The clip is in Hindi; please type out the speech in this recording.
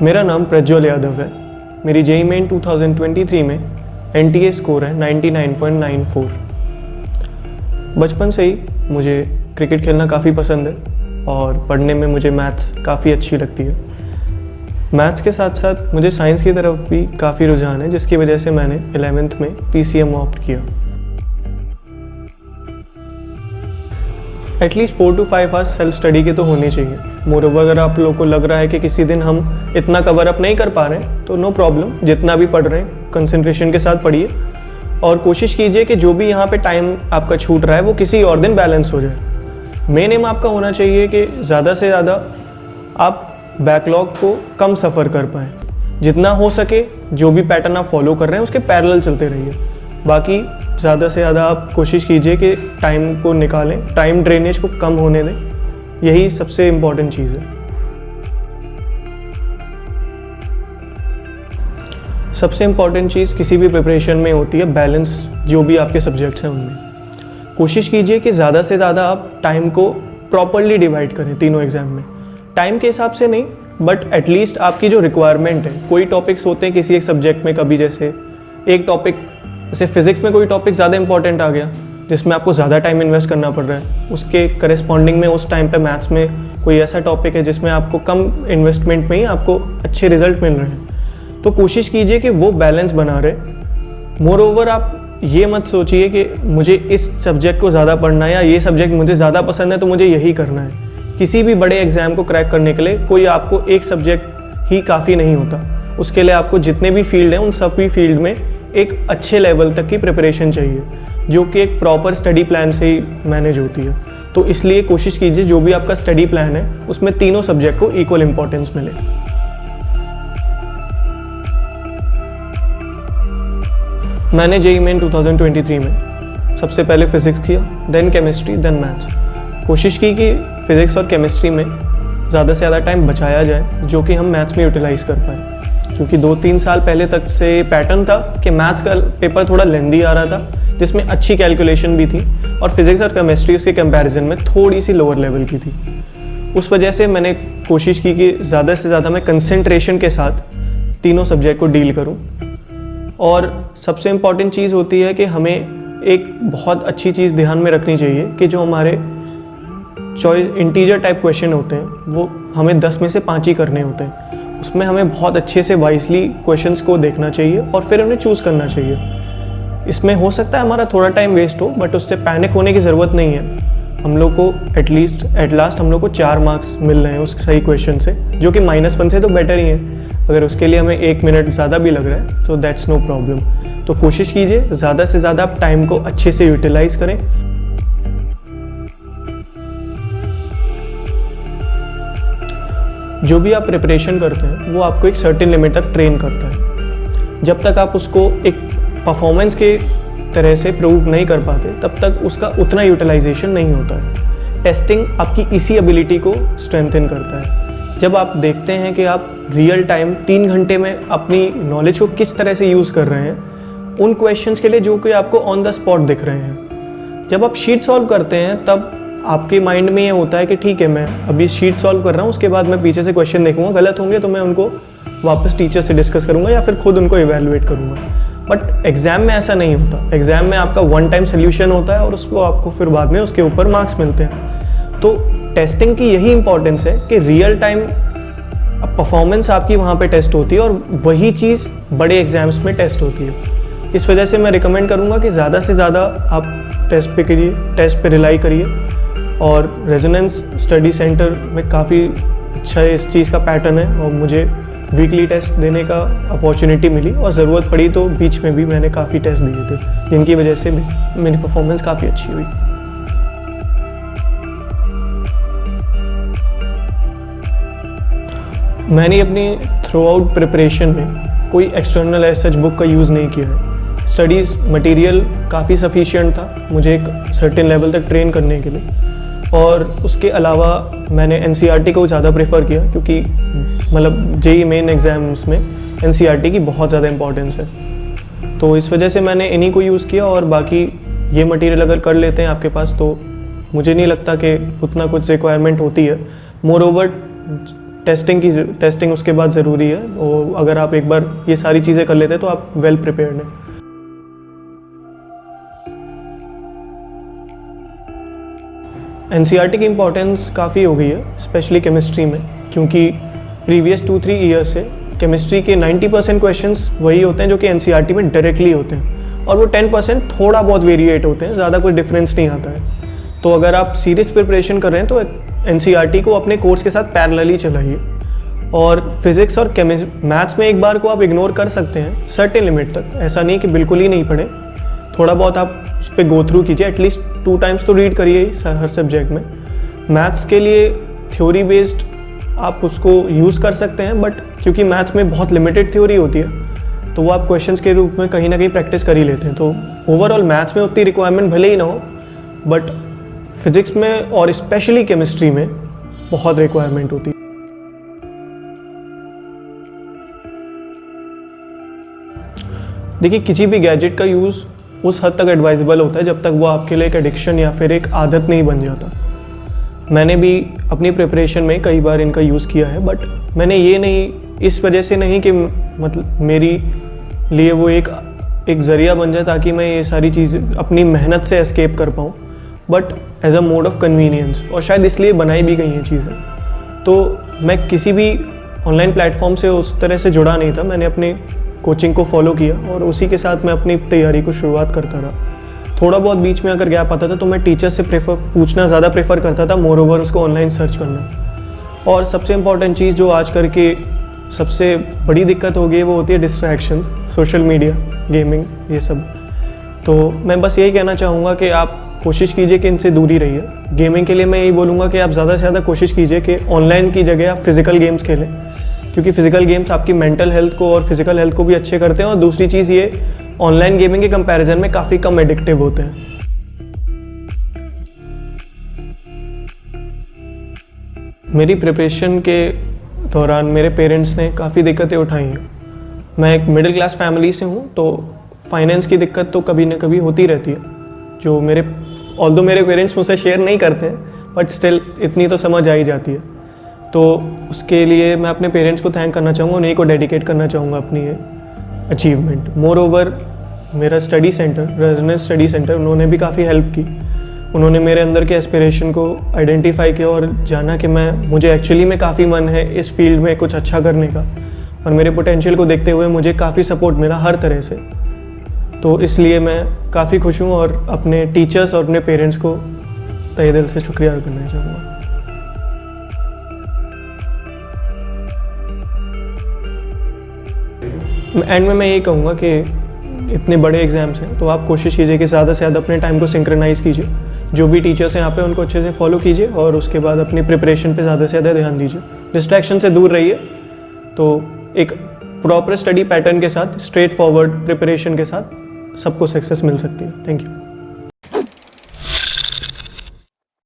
मेरा नाम प्रज्वल यादव है। मेरी जेईई मेन 2023 में एनटीए स्कोर है 99.94। बचपन से ही मुझे क्रिकेट खेलना काफ़ी पसंद है और पढ़ने में मुझे मैथ्स काफ़ी अच्छी लगती है। मैथ्स के साथ साथ मुझे साइंस की तरफ भी काफ़ी रुझान है, जिसकी वजह से मैंने 11th में पीसीएम ऑप्ट किया। At least 4 to 5 hours self study के तो होने चाहिए। मोरओवर अगर आप लोगों को लग रहा है कि किसी दिन हम इतना कवर अप नहीं कर पा रहे हैं तो नो प्रॉब्लम, जितना भी पढ़ रहे हैं कंसंट्रेशन के साथ पढ़िए और कोशिश कीजिए कि जो भी यहाँ पे टाइम आपका छूट रहा है वो किसी और दिन बैलेंस हो जाए। मेन एम आपका होना चाहिए कि ज़्यादा से ज़्यादा आप बैकलॉग को कम सफ़र कर पाएँ। जितना हो सके जो भी पैटर्न आप फॉलो कर रहे हैं उसके पैरेलल चलते रहिए। बाकी ज़्यादा से ज़्यादा आप कोशिश कीजिए कि टाइम को निकालें, टाइम ड्रेनेज को कम होने दें। यही सबसे इम्पॉर्टेंट चीज़ है। सबसे इम्पॉर्टेंट चीज़ किसी भी प्रिपरेशन में होती है बैलेंस, जो भी आपके सब्जेक्ट्स हैं उनमें। कोशिश कीजिए कि ज़्यादा से ज़्यादा आप टाइम को प्रॉपरली डिवाइड करें तीनों एग्ज़ाम में। टाइम के हिसाब से नहीं, बट एटलीस्ट आपकी जो रिक्वायरमेंट है, कोई टॉपिक्स होते हैं किसी एक सब्जेक्ट में, कभी जैसे एक टॉपिक जैसे फिजिक्स में कोई टॉपिक ज़्यादा इंपॉर्टेंट आ गया जिसमें आपको ज़्यादा टाइम इन्वेस्ट करना पड़ रहा है, उसके करेस्पॉन्डिंग में उस टाइम पे मैथ्स में कोई ऐसा टॉपिक है जिसमें आपको कम इन्वेस्टमेंट में ही आपको अच्छे रिजल्ट मिल रहे हैं, तो कोशिश कीजिए कि वो बैलेंस बना रहे। मोर ओवर आप ये मत सोचिए कि मुझे इस सब्जेक्ट को ज़्यादा पढ़ना है या ये सब्जेक्ट मुझे ज़्यादा पसंद है तो मुझे यही करना है। किसी भी बड़े एग्ज़ाम को क्रैक करने के लिए कोई आपको एक सब्जेक्ट ही काफ़ी नहीं होता। उसके लिए आपको जितने भी फील्ड हैं उन सभी फील्ड में एक अच्छे लेवल तक की प्रिपरेशन चाहिए, जो कि एक प्रॉपर स्टडी प्लान से ही मैनेज होती है। तो इसलिए कोशिश कीजिए जो भी आपका स्टडी प्लान है उसमें तीनों सब्जेक्ट को इक्वल इम्पोर्टेंस मिले। मैंने जेईई मेन 2023 में सबसे पहले फिजिक्स किया, देन केमिस्ट्री, देन मैथ्स। कोशिश की कि फिजिक्स और केमिस्ट्री में ज़्यादा से ज़्यादा टाइम बचाया जाए जो कि हम मैथ्स में यूटिलाइज़ कर पाएँ, क्योंकि 2-3 साल पहले तक से पैटर्न था कि मैथ्स का पेपर थोड़ा लेंदी आ रहा था जिसमें अच्छी कैलकुलेशन भी थी और फिजिक्स और केमिस्ट्री उसके कंपैरिजन में थोड़ी सी लोअर लेवल की थी। उस वजह से मैंने कोशिश की कि ज़्यादा से ज़्यादा मैं कंसंट्रेशन के साथ तीनों सब्जेक्ट को डील करूं। और सबसे इम्पॉर्टेंट चीज़ होती है कि हमें एक बहुत अच्छी चीज़ ध्यान में रखनी चाहिए कि जो हमारे चॉइस इंटीजर टाइप क्वेश्चन होते हैं वो हमें 10 में से 5 ही करने होते हैं। उसमें हमें बहुत अच्छे से वाइजली क्वेश्चंस को देखना चाहिए और फिर उन्हें चूज़ करना चाहिए। इसमें हो सकता है हमारा थोड़ा टाइम वेस्ट हो, बट उससे पैनिक होने की ज़रूरत नहीं है। हम लोग को एट लास्ट हम लोग को 4 मार्क्स मिल रहे हैं उस सही क्वेश्चन से, जो कि -1 से तो बेटर ही है। अगर उसके लिए हमें 1 मिनट ज़्यादा भी लग रहा है तो दैट्स नो प्रॉब्लम। तो कोशिश कीजिए ज़्यादा से ज़्यादा आप टाइम को अच्छे से यूटिलाइज़ करें। जो भी आप प्रिपरेशन करते हैं वो आपको एक सर्टेन लिमिट तक ट्रेन करता है। जब तक आप उसको एक परफॉर्मेंस के तरह से प्रूव नहीं कर पाते तब तक उसका उतना यूटिलाइजेशन नहीं होता है। टेस्टिंग आपकी इसी एबिलिटी को स्ट्रेंथन करता है। जब आप देखते हैं कि आप रियल टाइम 3 घंटे में अपनी नॉलेज को किस तरह से यूज़ कर रहे हैं उन क्वेश्चंस के लिए जो कि आपको ऑन द स्पॉट दिख रहे हैं। जब आप शीट सॉल्व करते हैं तब आपके माइंड में ये होता है कि ठीक है, मैं अभी शीट सॉल्व कर रहा हूँ, उसके बाद मैं पीछे से क्वेश्चन देखूंगा, गलत होंगे तो मैं उनको वापस टीचर से डिस्कस करूंगा या फिर खुद उनको इवैल्यूएट करूंगा। बट एग्जाम में ऐसा नहीं होता। एग्जाम में आपका 1 टाइम सोल्यूशन होता है और उसको आपको फिर बाद में उसके ऊपर मार्क्स मिलते हैं। तो टेस्टिंग की यही इंपॉर्टेंस है कि रियल टाइम परफॉर्मेंस आपकी वहाँ पे टेस्ट होती है और वही चीज़ बड़े एग्जाम्स में टेस्ट होती है। इस वजह से मैं रिकमेंड करूँगा कि ज़्यादा से ज़्यादा आप टेस्ट पे करिए, टेस्ट पे रिलाई करिए। और रेजोनेंस स्टडी सेंटर में काफ़ी अच्छा इस चीज़ का पैटर्न है और मुझे वीकली टेस्ट देने का अपॉर्चुनिटी मिली और ज़रूरत पड़ी तो बीच में भी मैंने काफ़ी टेस्ट दिए थे, जिनकी वजह से मेरी परफॉर्मेंस काफ़ी अच्छी हुई। मैंने अपनी थ्रू आउट प्रिपरेशन में कोई एक्सटर्नल एज सच बुक का यूज़ नहीं किया है। स्टडीज़ मटेरियल काफ़ी सफिशिएंट था मुझे एक सर्टेन लेवल तक ट्रेन करने के लिए, और उसके अलावा मैंने एनसीईआरटी को ज़्यादा प्रेफर किया क्योंकि मतलब जेईई मेन एग्ज़ाम्स में एनसीईआरटी की बहुत ज़्यादा इंपॉर्टेंस है। तो इस वजह से मैंने इन्हीं को यूज़ किया और बाकी ये मटेरियल अगर कर लेते हैं आपके पास तो मुझे नहीं लगता कि उतना कुछ रिक्वायरमेंट होती है। मोर ओवर टेस्टिंग उसके बाद ज़रूरी है, और अगर आप एक बार ये सारी चीज़ें कर लेते हैं तो आप वेल प्रिपेयर्ड हैं। एनसीईआरटी की इम्पोर्टेंस काफ़ी हो गई है, स्पेशली केमिस्ट्री में, क्योंकि प्रीवियस 2-3 ईयर्स से केमिस्ट्री के 90% क्वेश्चंस वही होते हैं जो कि एनसीईआरटी में डायरेक्टली होते हैं, और वो 10% थोड़ा बहुत वेरिएट होते हैं, ज़्यादा कोई डिफरेंस नहीं आता है। तो अगर आप सीरियस प्रिपरेशन कर रहे हैं तो एनसीईआरटी को अपने कोर्स के साथ पैरेलली चलाइए। और फिज़िक्स और मैथ्स में एक बार को आप इग्नोर कर सकते हैं सर्टेन लिमिट तक, ऐसा नहीं कि बिल्कुल ही नहीं पढ़ें, थोड़ा बहुत आप उस पर गो थ्रू कीजिए, एटलीस्ट 2 टाइम्स तो रीड करिए हर सब्जेक्ट में। मैथ्स के लिए थ्योरी बेस्ड आप उसको यूज़ कर सकते हैं, बट क्योंकि मैथ्स में बहुत लिमिटेड थ्योरी होती है तो वो आप क्वेश्चंस के रूप में कहीं ना कहीं प्रैक्टिस कर ही लेते हैं। तो ओवरऑल मैथ्स में उतनी रिक्वायरमेंट भले ही ना हो, बट फिज़िक्स में और स्पेशली केमिस्ट्री में बहुत रिक्वायरमेंट होती है। देखिए, किसी भी गैजेट का यूज़ उस हद तक एडवाइजेबल होता है जब तक वो आपके लिए एक एडिक्शन या फिर एक आदत नहीं बन जाता। मैंने भी अपनी प्रिपरेशन में कई बार इनका यूज़ किया है, बट मैंने ये नहीं, इस वजह से नहीं कि मतलब मेरी लिए वो एक ज़रिया बन जाए ताकि मैं ये सारी चीज़ें अपनी मेहनत से एस्केप कर पाऊँ, but as a mode of convenience, और शायद इसलिए बनाई भी गई हैं चीज़ें। तो मैं किसी भी ऑनलाइन प्लेटफॉर्म से उस तरह से जुड़ा नहीं था, मैंने अपने कोचिंग को फॉलो किया और उसी के साथ मैं अपनी तैयारी को शुरुआत करता रहा। थोड़ा बहुत बीच में अगर गैप आता था तो मैं टीचर से पूछना ज़्यादा प्रेफर करता था, मोर ओवर उसको ऑनलाइन सर्च करना। और सबसे इम्पॉर्टेंट चीज़ जो आज करके सबसे बड़ी दिक्कत हो गई है वो होती है डिस्ट्रैक्शंस, सोशल मीडिया, गेमिंग, ये सब। तो मैं बस यही कहना चाहूँगा कि आप कोशिश कीजिए कि इनसे दूरी रहिए। गेमिंग के लिए मैं यही बोलूँगा कि आप ज़्यादा से ज़्यादा कोशिश कीजिए कि ऑनलाइन की जगह आप फिज़िकल गेम्स खेलें, क्योंकि फिज़िकल गेम्स आपकी मेंटल हेल्थ को और फिज़िकल हेल्थ को भी अच्छे करते हैं। और दूसरी चीज़ ये, ऑनलाइन गेमिंग के कंपैरिजन में काफ़ी कम एडिक्टिव होते हैं। मेरी प्रिपरेशन के दौरान मेरे पेरेंट्स ने काफ़ी दिक्कतें उठाई हैं। मैं एक मिडिल क्लास फैमिली से हूँ, तो फाइनेंस की दिक्कत तो कभी ना कभी होती रहती है, जो ऑल्दो मेरे पेरेंट्स मुझसे शेयर नहीं करते हैं, बट स्टिल इतनी तो समझ आ ही जाती है। तो उसके लिए मैं अपने पेरेंट्स को थैंक करना चाहूँगा, उन्हीं को डेडिकेट करना चाहूँगा अपनी ये अचीवमेंट। मोर ओवर मेरा study centre, resonance study centre, उन्होंने भी काफ़ी हेल्प की। उन्होंने मेरे अंदर के एस्पिरेशन को आइडेंटिफाई किया और जाना कि मुझे एक्चुअली में काफ़ी मन है इस फील्ड में कुछ अच्छा करने का, और मेरे पोटेंशियल को देखते हुए मुझे काफ़ी सपोर्ट मिला हर तरह से। तो इसलिए मैं काफ़ी खुश हूँ और अपने टीचर्स और अपने पेरेंट्स को तहे दिल से शुक्रिया करना चाहूँगा। एंड में मैं यही कहूँगा कि इतने बड़े एग्जाम्स हैं तो आप कोशिश कीजिए कि ज़्यादा से ज़्यादा अपने टाइम को सिंक्रोनाइज़ कीजिए। जो भी टीचर्स हैं यहाँ पे उनको अच्छे से फॉलो कीजिए और उसके बाद अपनी प्रिपरेशन पे ज़्यादा से ज़्यादा ध्यान दीजिए। डिस्ट्रैक्शन से दूर रहिए। तो एक प्रॉपर स्टडी पैटर्न के साथ, स्ट्रेट फॉरवर्ड प्रिपरेशन के साथ सबको सक्सेस मिल सकती है। Thank you.